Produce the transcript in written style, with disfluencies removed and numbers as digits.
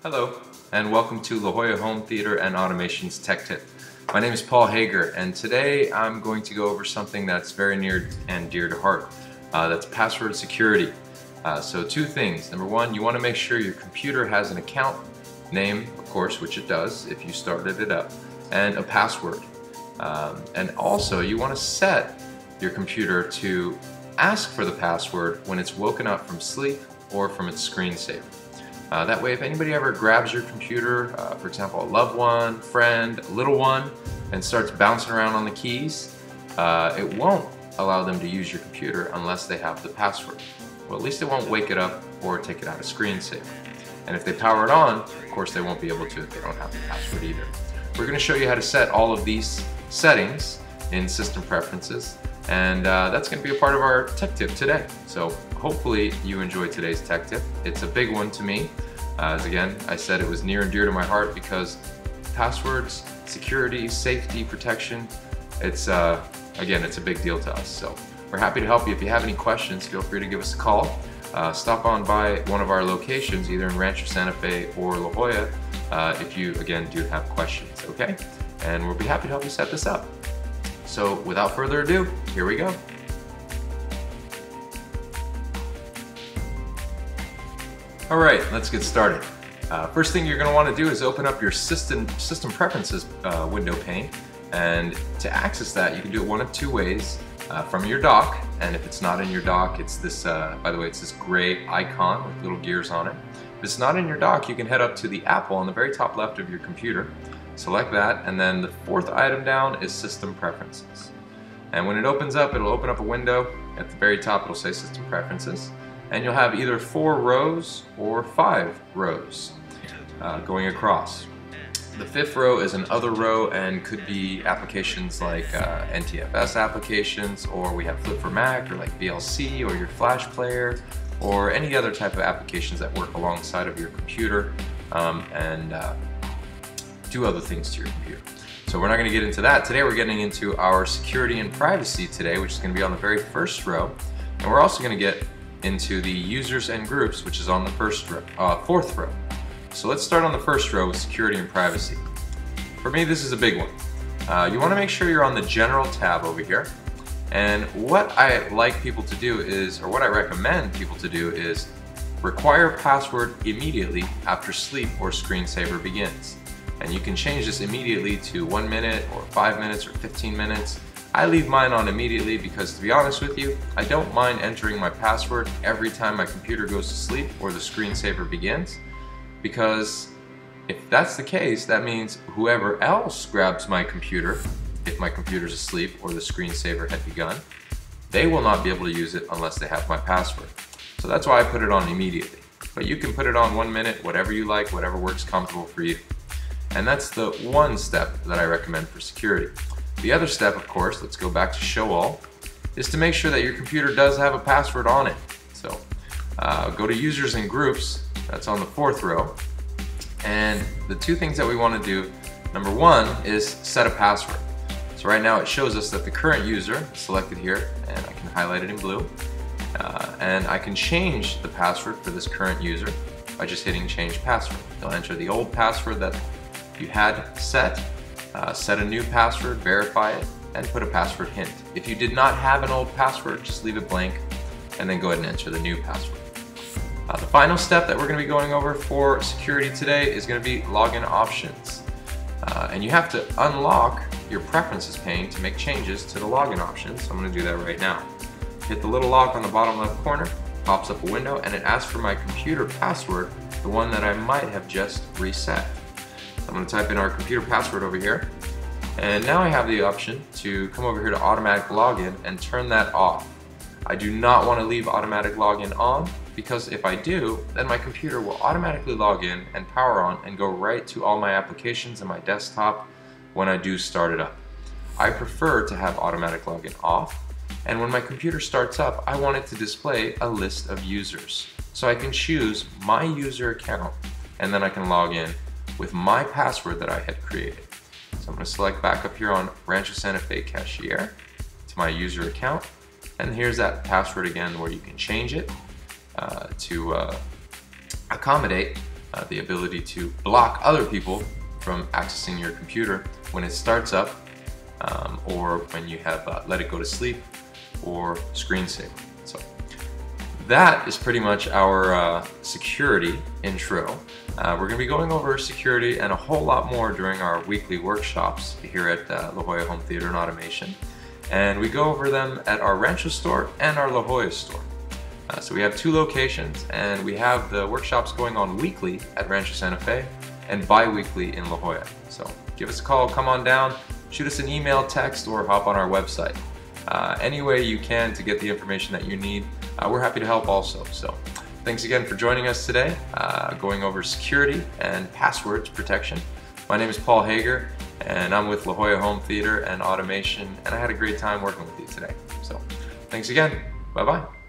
Hello, and welcome to La Jolla Home Theater and Automation's Tech Tip. My name is Paul Hager, and today I'm going to go over something that's very near and dear to heart. That's password security. So two things. Number one, you want to make sure your computer has an account name, of course, which it does if you started it up, and a password. And also, you want to set your computer to ask for the password when it's woken up from sleep or from its screensaver. That way, if anybody ever grabs your computer, for example, a loved one, friend, a little one, and starts bouncing around on the keys, it won't allow them to use your computer unless they have the password. Well, at least it won't wake it up or take it out of screensaver. And if they power it on, of course, they won't be able to if they don't have the password either. We're going to show you how to set all of these settings in System Preferences, and that's going to be a part of our tech tip today. So hopefully you enjoyed today's tech tip. It's a big one to me. As again, I said it was near and dear to my heart because passwords, security, safety, protection, it's again, it's a big deal to us. So we're happy to help you. If you have any questions, feel free to give us a call. Stop on by one of our locations, either in Rancho Santa Fe or La Jolla, if you, again, do have questions, okay? And we'll be happy to help you set this up. So without further ado, here we go. All right, let's get started. First thing you're going to want to do is open up your System Preferences window pane. And to access that, you can do it one of two ways. From your dock, and if it's not in your dock, it's this, by the way, it's this gray icon with little gears on it. If it's not in your dock, you can head up to the Apple on the very top left of your computer. Select that, and then the fourth item down is System Preferences. And when it opens up, it'll open up a window. At the very top, it'll say System Preferences. And you'll have either 4 rows or 5 rows going across. The fifth row is an other row and could be applications like NTFS applications, or we have Flip for Mac, or like VLC, or your Flash player, or any other type of applications that work alongside of your computer and do other things to your computer. So we're not going to get into that. Today we're getting into our security and privacy today, which is going to be on the very first row. And we're also going to get into the users and groups, which is on the fourth row. So let's start on the first row with security and privacy. For me, this is a big one. You want to make sure you're on the general tab over here. And what I like people to do is, or what I recommend people to do is require password immediately after sleep or screensaver begins. And you can change this immediately to 1 minute or 5 minutes or 15 minutes. I leave mine on immediately because, to be honest with you, I don't mind entering my password every time my computer goes to sleep or the screensaver begins. Because if that's the case, that means whoever else grabs my computer, if my computer's asleep or the screensaver had begun, they will not be able to use it unless they have my password. So that's why I put it on immediately. But you can put it on 1 minute, whatever you like, whatever works comfortable for you. And that's the one step that I recommend for security. The other step, of course, let's go back to show all, is to make sure that your computer does have a password on it. So go to users and groups, that's on the fourth row. And the two things that we want to do, number one is set a password. So right now it shows us that the current user is selected here, and I can highlight it in blue. And I can change the password for this current user by just hitting change password. You'll enter the old password that you had set, set a new password, verify it, and put a password hint. If you did not have an old password, just leave it blank and then go ahead and enter the new password. The final step that we're going to be going over for security today is going to be login options. And you have to unlock your preferences pane to make changes to the login options. So I'm going to do that right now. Hit the little lock on the bottom left corner, pops up a window, and it asks for my computer password, the one that I might have just reset. So I'm going to type in our computer password over here. And now I have the option to come over here to automatic login and turn that off. I do not want to leave automatic login on, because if I do, then my computer will automatically log in and power on and go right to all my applications on my desktop when I do start it up. I prefer to have automatic login off, and when my computer starts up, I want it to display a list of users. So I can choose my user account, and then I can log in with my password that I had created. So I'm going to select back up here on Rancho Santa Fe Cashier to my user account, and here's that password again where you can change it to accommodate the ability to block other people from accessing your computer when it starts up, or when you have let it go to sleep or screensaver. So that is pretty much our security intro. We're going to be going over security and a whole lot more during our weekly workshops here at La Jolla Home Theater and Automation. And we go over them at our Rancho store and our La Jolla store. So we have 2 locations, and we have the workshops going on weekly at Rancho Santa Fe and bi-weekly in La Jolla. So give us a call, come on down, shoot us an email, text, or hop on our website. Any way you can to get the information that you need, we're happy to help also. So thanks again for joining us today, going over security and passwords protection. My name is Paul Hager, and I'm with La Jolla Home Theater and Automation, and I had a great time working with you today. So thanks again. Bye-bye.